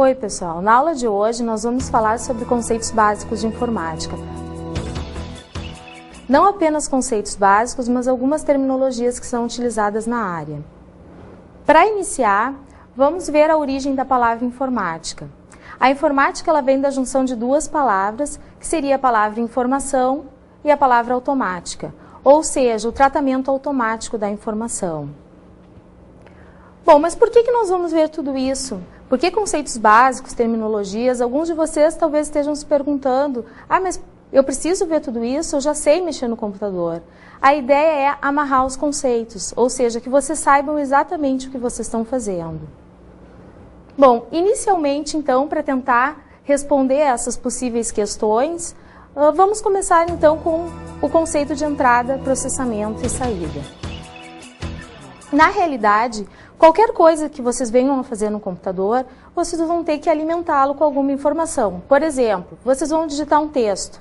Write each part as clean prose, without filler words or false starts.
Oi pessoal, na aula de hoje nós vamos falar sobre conceitos básicos de informática. Não apenas conceitos básicos, mas algumas terminologias que são utilizadas na área. Para iniciar, vamos ver a origem da palavra informática. A informática ela vem da junção de duas palavras, que seria a palavra informação e a palavra automática, ou seja, o tratamento automático da informação. Bom, mas por que nós vamos ver tudo isso? Por que conceitos básicos, terminologias? Alguns de vocês talvez estejam se perguntando, mas eu preciso ver tudo isso? Eu já sei mexer no computador. A ideia é amarrar os conceitos, ou seja, que vocês saibam exatamente o que vocês estão fazendo. Bom, inicialmente, então, para tentar responder a essas possíveis questões, vamos começar, então, com o conceito de entrada, processamento e saída. Na realidade, qualquer coisa que vocês venham a fazer no computador, vocês vão ter que alimentá-lo com alguma informação. Por exemplo, vocês vão digitar um texto.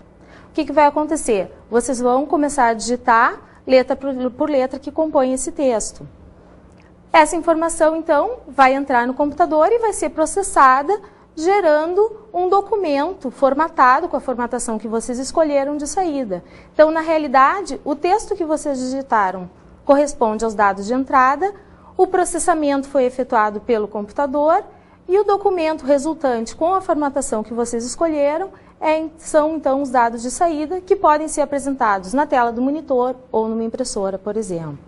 O que vai acontecer? Vocês vão começar a digitar letra por letra que compõe esse texto. Essa informação, então, vai entrar no computador e vai ser processada, gerando um documento formatado com a formatação que vocês escolheram de saída. Então, na realidade, o texto que vocês digitaram corresponde aos dados de entrada, o processamento foi efetuado pelo computador e o documento resultante com a formatação que vocês escolheram são então os dados de saída que podem ser apresentados na tela do monitor ou numa impressora, por exemplo.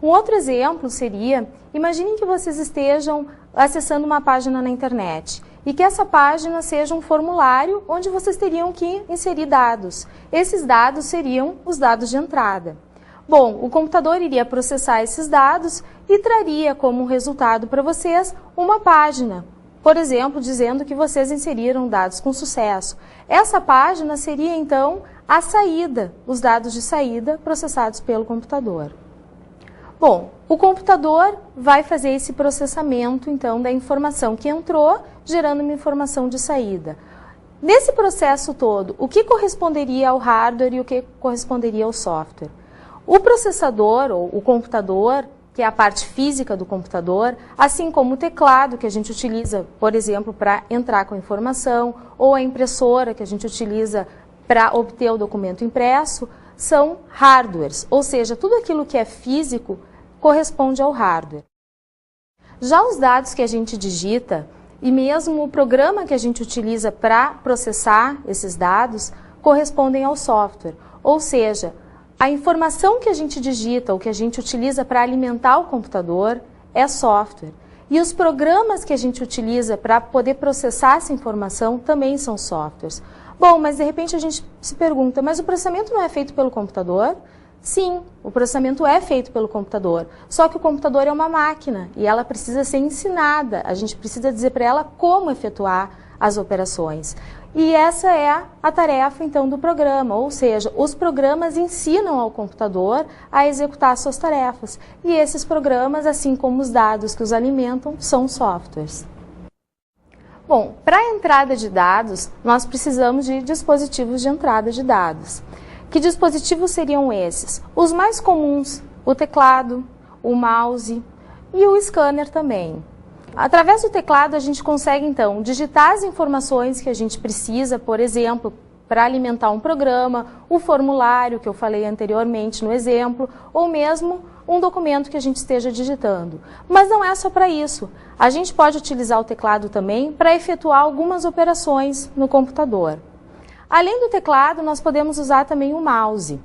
Um outro exemplo seria, imaginem que vocês estejam acessando uma página na internet e que essa página seja um formulário onde vocês teriam que inserir dados. Esses dados seriam os dados de entrada. Bom, o computador iria processar esses dados e traria como resultado para vocês uma página, por exemplo, dizendo que vocês inseriram dados com sucesso. Essa página seria, então, a saída, os dados de saída processados pelo computador. Bom, o computador vai fazer esse processamento, então, da informação que entrou, gerando uma informação de saída. Nesse processo todo, o que corresponderia ao hardware e o que corresponderia ao software? O processador, ou o computador, que é a parte física do computador, assim como o teclado que a gente utiliza, por exemplo, para entrar com a informação, ou a impressora que a gente utiliza para obter o documento impresso, são hardwares, ou seja, tudo aquilo que é físico corresponde ao hardware. Já os dados que a gente digita, e mesmo o programa que a gente utiliza para processar esses dados, correspondem ao software, ou seja, a informação que a gente digita ou que a gente utiliza para alimentar o computador é software. E os programas que a gente utiliza para poder processar essa informação também são softwares. Bom, mas de repente a gente se pergunta, mas o processamento não é feito pelo computador? Sim, o processamento é feito pelo computador, só que o computador é uma máquina e ela precisa ser ensinada, a gente precisa dizer para ela como efetuar as operações. E essa é a tarefa, então, do programa, ou seja, os programas ensinam ao computador a executar suas tarefas. E esses programas, assim como os dados que os alimentam, são softwares. Bom, para a entrada de dados, nós precisamos de dispositivos de entrada de dados. Que dispositivos seriam esses? Os mais comuns, o teclado, o mouse e o scanner também. Através do teclado, a gente consegue, então, digitar as informações que a gente precisa, por exemplo, para alimentar um programa, o formulário que eu falei anteriormente no exemplo, ou mesmo um documento que a gente esteja digitando. Mas não é só para isso. A gente pode utilizar o teclado também para efetuar algumas operações no computador. Além do teclado, nós podemos usar também o mouse.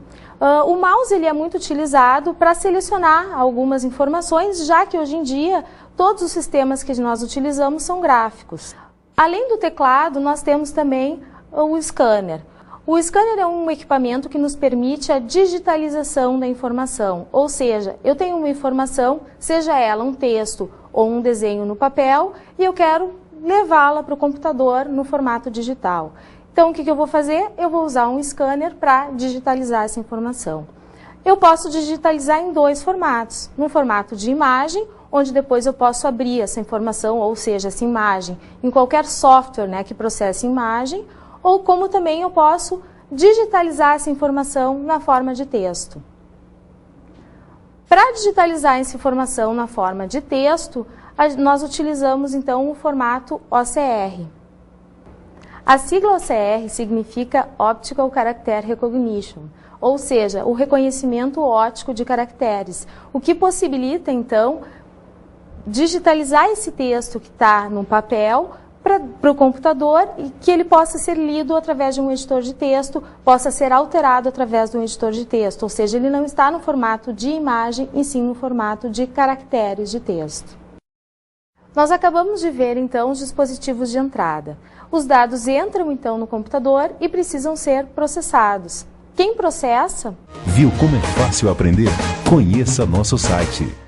O mouse ele é muito utilizado para selecionar algumas informações, já que hoje em dia todos os sistemas que nós utilizamos são gráficos. Além do teclado, nós temos também o scanner. O scanner é um equipamento que nos permite a digitalização da informação, ou seja, eu tenho uma informação, seja ela um texto ou um desenho no papel, e eu quero levá-la para o computador no formato digital. Então, o que eu vou fazer? Eu vou usar um scanner para digitalizar essa informação. Eu posso digitalizar em dois formatos. No formato de imagem, onde depois eu posso abrir essa informação, ou seja, essa imagem, em qualquer software, que processe imagem, ou como também eu posso digitalizar essa informação na forma de texto. Para digitalizar essa informação na forma de texto, nós utilizamos então o formato OCR. A sigla OCR significa Optical Character Recognition, ou seja, o reconhecimento óptico de caracteres, o que possibilita então digitalizar esse texto que está no papel para o computador e que ele possa ser lido através de um editor de texto, possa ser alterado através de um editor de texto, ou seja, ele não está no formato de imagem e sim no formato de caracteres de texto. Nós acabamos de ver então os dispositivos de entrada. Os dados entram então no computador e precisam ser processados. Quem processa? Viu como é fácil aprender? Conheça nosso site